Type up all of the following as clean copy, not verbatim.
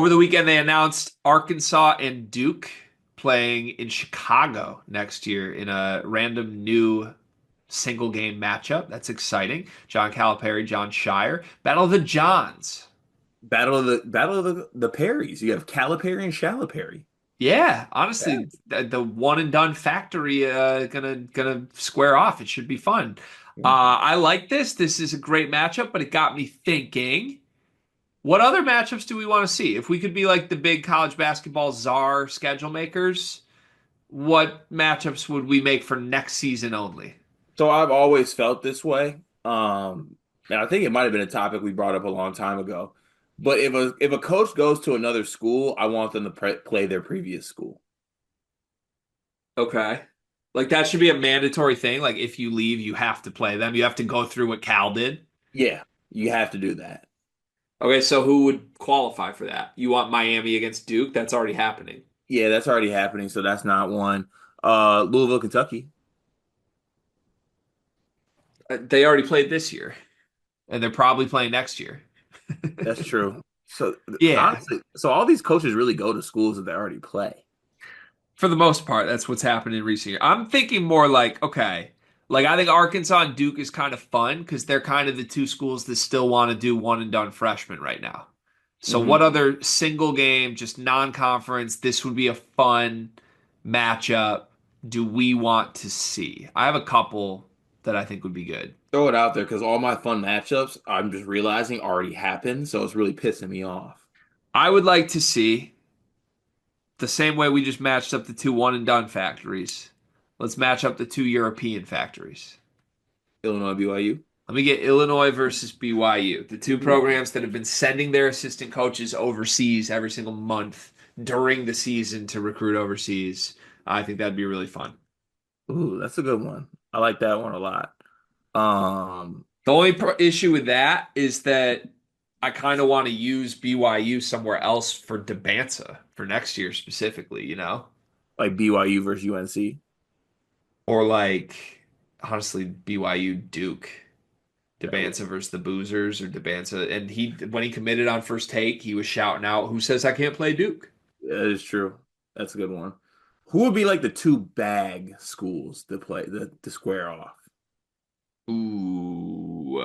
Over the weekend, they announced Arkansas and Duke playing in Chicago next year in a random new single game matchup. That's exciting. John Calipari, John Shire, Battle of the Johns. Battle of the Perrys. You have Calipari and Shalipari. Yeah, Yeah. honestly, the one and done factory gonna square off. It should be fun. I like this. This is a great matchup, but it got me thinking. What other matchups do we want to see? If we could be like the big college basketball czar schedule makers, what matchups would we make for next season only? So I've always felt this way. And I think it might have been a topic we brought up a long time ago. But if a coach goes to another school, I want them to play their previous school. Okay. Like that should be a mandatory thing. Like if you leave, you have to play them. You have to go through what Cal did. Yeah, you have to do that. Okay, so who would qualify for that? You want Miami against Duke? That's already happening. Yeah, that's already happening, so that's not one. Louisville, Kentucky. They already played this year, and they're probably playing next year. That's true. So Yeah, honestly, so all these coaches really go to schools that they already play. for the most part, that's what's happened in recent years. I'm thinking more like, okay, like I think Arkansas and Duke is kind of fun because they're kind of the two schools that still want to do one and done freshmen right now. So what Hmm. other single game, just non-conference, this would be a fun matchup do we want to see? I have a couple that I think would be good. Throw it out there because all my fun matchups, I'm just realizing already happened, so it's really pissing me off. I would like to see the same way we just matched up the two one and done factories. Let's match up the two European factories. Illinois, BYU. Let me get Illinois versus BYU, the two programs that have been sending their assistant coaches overseas every single month during the season to recruit overseas. I think that'd be really fun. Ooh, that's a good one. I like that one a lot. Um, The only issue with that is that I kind of want to use BYU somewhere else for Debanza for next year specifically, like BYU versus UNC. or like honestly BYU Duke. That Debanza versus the Boozers or Debanza. And he, when he committed on first take, he was shouting out, "Who says I can't play Duke?" is true. That's a good one. Who would be like the two bag schools to play the square off? Ooh,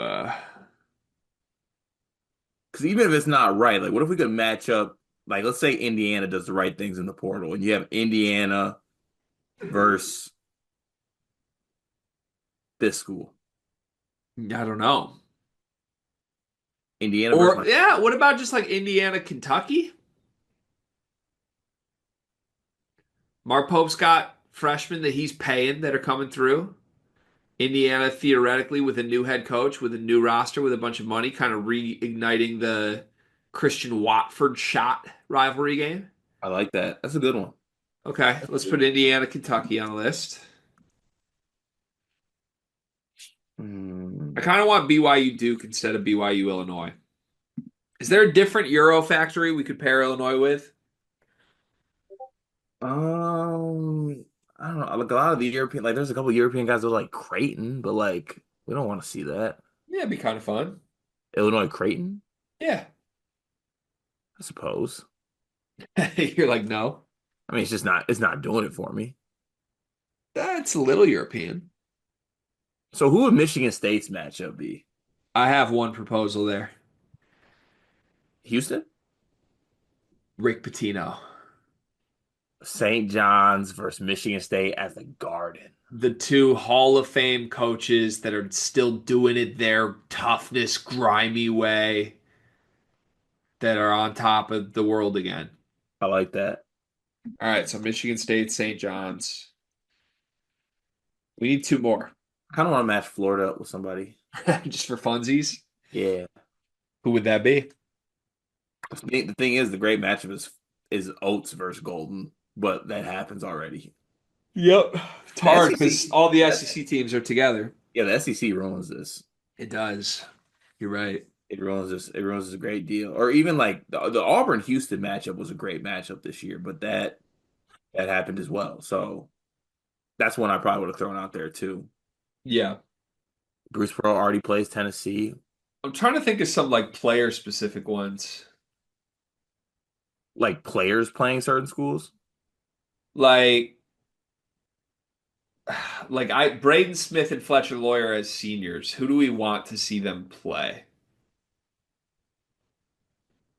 Because even if it's not right, like what if we could match up? Like let's say Indiana does the right things in the portal, and you have Indiana versus this school. I don't know. Indiana versus Or my yeah, what about just like Indiana, Kentucky? Mark Pope's got freshmen that he's paying that are coming through. Indiana theoretically with a new head coach, with a new roster, with a bunch of money, kind of reigniting the Christian Watford shot rivalry game. I like that. That's a good one. Okay, That's a let's good put Indiana, Kentucky on the list. I one. kind of want BYU Duke instead of BYU Illinois. Is there a different Euro factory we could pair Illinois with? I don't know. Like a lot of the European, like there's a couple European guys that are like Creighton, but like we don't want to see that. Yeah, it'd be kind of fun. Illinois Creighton, Yeah. I suppose. You're like, no. I mean, it's not doing it for me. That's a little European. So who would Michigan State's matchup be? I have one proposal there. Houston? Rick Pitino. St. John's versus Michigan State at the Garden. The two Hall of Fame coaches that are still doing it their toughness, grimy way, that are on top of the world again. I like that. All right, so Michigan State, St. John's. We need two more. I kind of want to match Florida up with somebody. Just for funsies. Yeah. Who would that be? The thing is, the great matchup is Oats versus Golden, but that happens already. Yep. It's The hard because SEC, all the that, SEC teams are together. yeah, the SEC ruins this. It does. You're right. It ruins this. It ruins this a great deal. Or even like the Auburn Houston matchup was a great matchup this year, but that happened as well. So that's one I probably would have thrown out there too. Yeah. Bruce Pearl already plays Tennessee. I'm trying to think of some like player specific ones. Like players playing certain schools? Like like I Braden Smith and Fletcher Lawyer as seniors. Who do we want to see them play?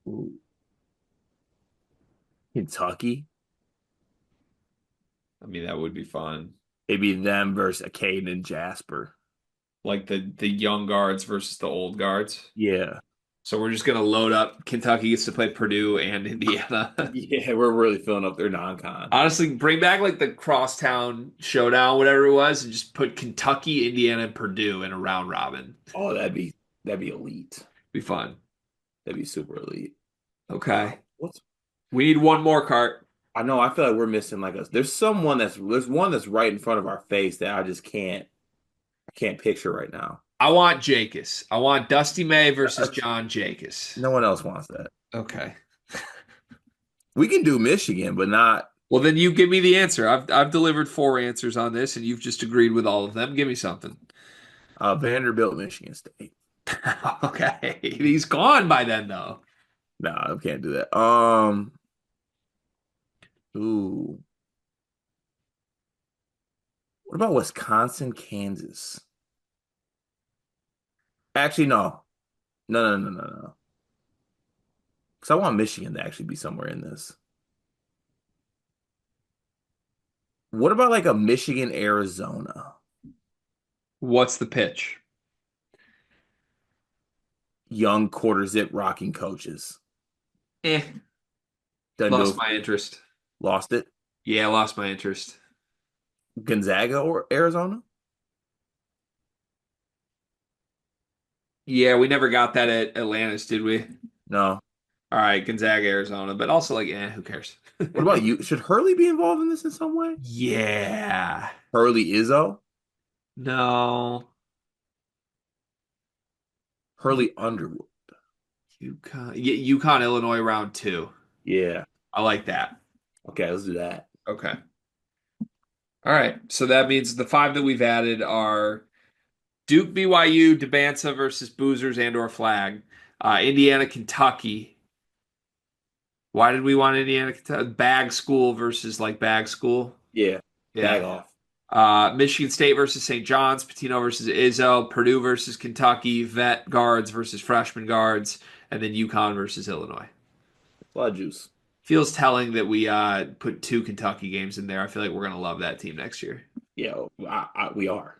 Ooh. Kentucky? I mean, that would be fun. Maybe them versus Caden and Jasper. Like the young guards versus the old guards. Yeah. So we're just gonna load up. Kentucky gets to play Purdue and Indiana. Yeah, we're really filling up their non-con. Honestly, bring back like the crosstown showdown, whatever it was, and just put Kentucky, Indiana, and Purdue in a round robin. Oh, that'd be elite. Be fun. That'd be super elite. Okay. What's We need one more cart. I know I feel like we're missing like a there's one that's right in front of our face that I can't picture right now. I want Jacobs. I want Dusty May versus John Jacobs. No one else wants that. Okay. We can do Michigan, but not Well, then you give me the answer. I've delivered four answers on this, and you've just agreed with all of them. Give me something. Vanderbilt, Michigan State. Okay. He's gone by then, though. No, I can't do that. Ooh. What about Wisconsin, Kansas? Actually, no. No, no, no, no, no. Because I want Michigan to actually be somewhere in this. What about like a Michigan, Arizona? What's the pitch? Young quarter zip rocking coaches. Eh. Doesn't do Lost it my for you. interest. Lost it. Yeah, lost my interest. Gonzaga or Arizona? Yeah, we never got that at Atlantis, did we? No. All right, Gonzaga, Arizona, but also like, who cares? What about you? Should Hurley be involved in this in some way? Yeah. Hurley Izzo? No. Hurley Underwood. UConn, yeah, UConn, Illinois, round two. Yeah. I like that. Okay, let's do that. Okay. All right. So that means the five that we've added are Duke, BYU, Debanza versus Boozers and or Flag, Indiana, Kentucky. Why did we want Indiana, Kentucky? Bag school versus like bag school. Yeah. Yeah. Bag off. Michigan State versus St. John's, Patino versus Izzo, Purdue versus Kentucky, vet guards versus freshman guards, and then UConn versus Illinois. A lot of juice. Feels telling that we put two Kentucky games in there. I feel like we're gonna love that team next year. Yeah, we are.